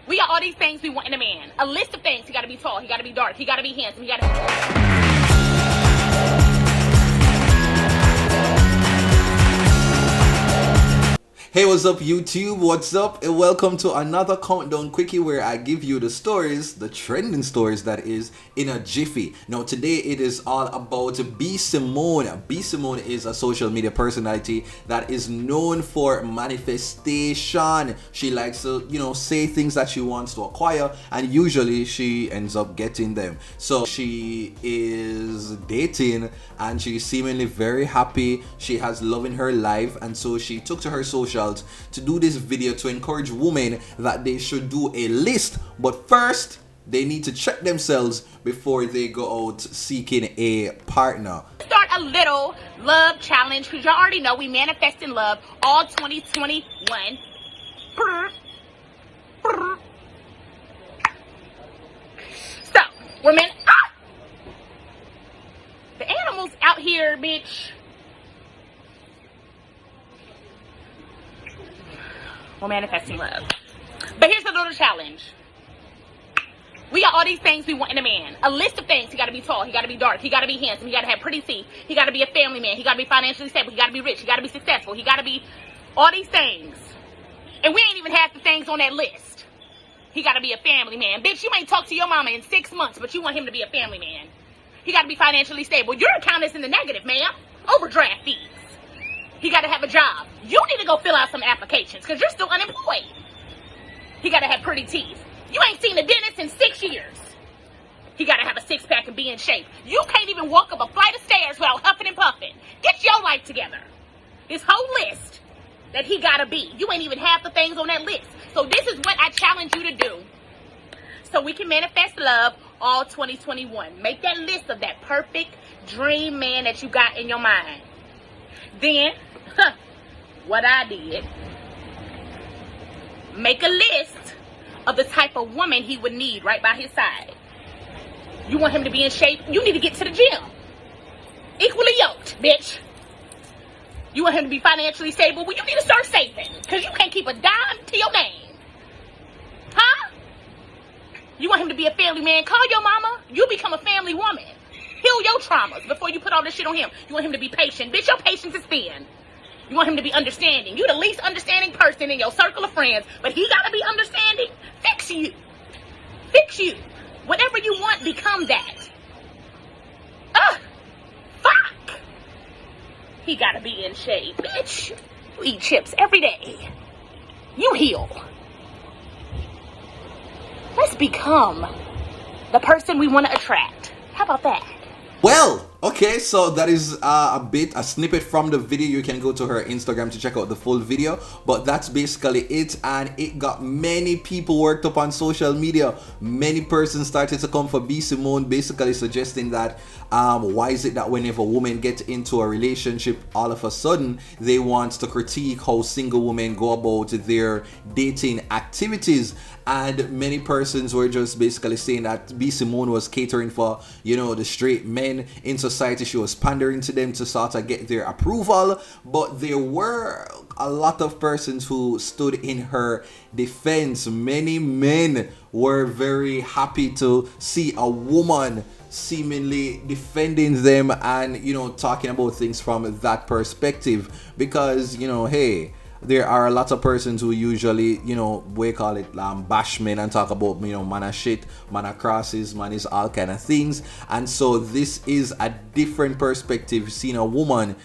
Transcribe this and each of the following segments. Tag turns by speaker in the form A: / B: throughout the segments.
A: We got all these things we want in a man. A list of things. He got to be tall. He got to be dark. He got to be handsome. He got to...
B: Hey, what's up YouTube? What's up? And welcome to another countdown quickie where I give you the stories, the trending stories that is, in a jiffy. Now today it is all about BSIMONE. BSIMONE is a social media personality that is known for manifestation. She likes to, say things that she wants to acquire, and usually she ends up getting them. So she is dating and she's seemingly very happy. She has love in her life, and so she took to her socials to do this video to encourage women that they should do a list, but first they need to check themselves before they go out seeking a partner.
A: Start a little love challenge, because you already know we manifest in love all 2021. So, women, the animals out here, bitch. We're manifesting love. But here's the little challenge. We got all these things we want in a man. A list of things. He got to be tall. He got to be dark. He got to be handsome. He got to have pretty teeth. He got to be a family man. He got to be financially stable. He got to be rich. He got to be successful. He got to be all these things. And we ain't even half the things on that list. He got to be a family man. Bitch, you ain't talked to your mama in 6 months, but you want him to be a family man. He got to be financially stable. Your account is in the negative, ma'am. Overdraft fees. He got to have a job. You need to go fill out some applications because you're still unemployed. He got to have pretty teeth. You ain't seen a dentist in 6 years. He got to have a six-pack and be in shape. You can't even walk up a flight of stairs without huffing and puffing. Get your life together. This whole list that he got to be. You ain't even half the things on that list. So this is what I challenge you to do so we can manifest love all 2021. Make that list of that perfect dream man that you got in your mind. Then, what I did, make a list of the type of woman he would need right by his side. You want him to be in shape? You need to get to the gym. Equally yoked, bitch. You want him to be financially stable? Well, you need to start saving, because you can't keep a dime to your name. Huh? You want him to be a family man? Call your mama. You become a family woman. Heal your traumas before you put all this shit on him. You want him to be patient. Bitch, your patience is thin. You want him to be understanding. You the least understanding person in your circle of friends, but he gotta be understanding. Fix you. Fix you. Whatever you want, become that. Fuck. He gotta be in shape. Bitch, you eat chips every day. You heal. Let's become the person we want to attract. How about that?
B: Well, okay, so that is a snippet from the video. You can go to her Instagram to check out the full video, but that's basically it, and it got many people worked up on social media. Many persons started to come for BSIMONE, basically suggesting that why is it that whenever women get into a relationship, all of a sudden they want to critique how single women go about their dating activities. And many persons were just basically saying that BSIMONE was catering for, the straight men in society. She was pandering to them to sort of get their approval. But there were a lot of persons who stood in her defense. Many men were very happy to see a woman seemingly defending them and, talking about things from that perspective. Because, hey, there are a lot of persons who usually, we call it bash men and talk about, man of shit, man of crosses, man is all kind of things. And so this is a different perspective, seeing a woman,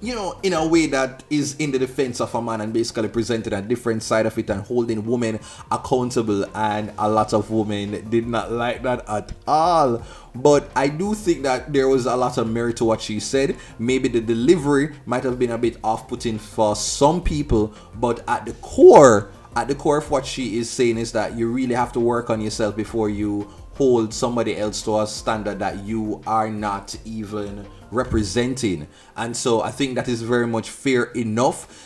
B: in a way that is in the defense of a man and basically presented a different side of it and holding women accountable. And a lot of women did not like that at all. But I do think that there was a lot of merit to what she said. Maybe the delivery might have been a bit off-putting for some people, but at the core of what she is saying is that you really have to work on yourself before you hold somebody else to a standard that you are not even representing. And so I think that is very much fair enough.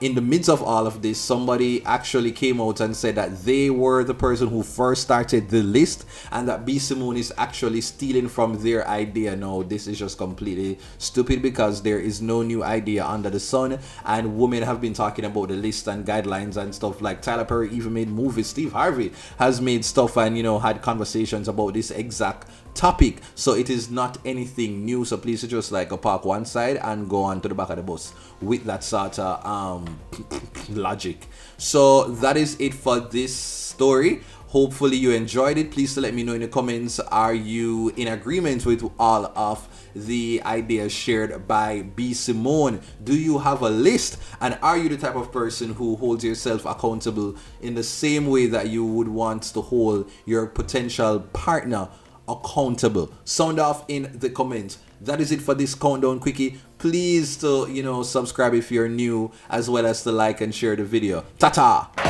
B: In the midst of all of this, somebody actually came out and said that they were the person who first started the list, and that BSIMONE is actually stealing from their idea. No, this is just completely stupid, because there is no new idea under the sun, and women have been talking about the list and guidelines and stuff. Like Tyler Perry even made movies, Steve Harvey has made stuff and, you know, had conversations about this exact topic. So it is not anything new. So please just like park one side and go on to the back of the bus with that sort of logic. So that is it for this story. Hopefully you enjoyed it. Please let me know in the comments, are you in agreement with all of the ideas shared by BSIMONE? Do you have a list? And are you the type of person who holds yourself accountable in the same way that you would want to hold your potential partner accountable? Sound off in the comments. That is it for this countdown quickie. Please to, you know, subscribe if you're new, as well as to like and share the video. Ta-ta!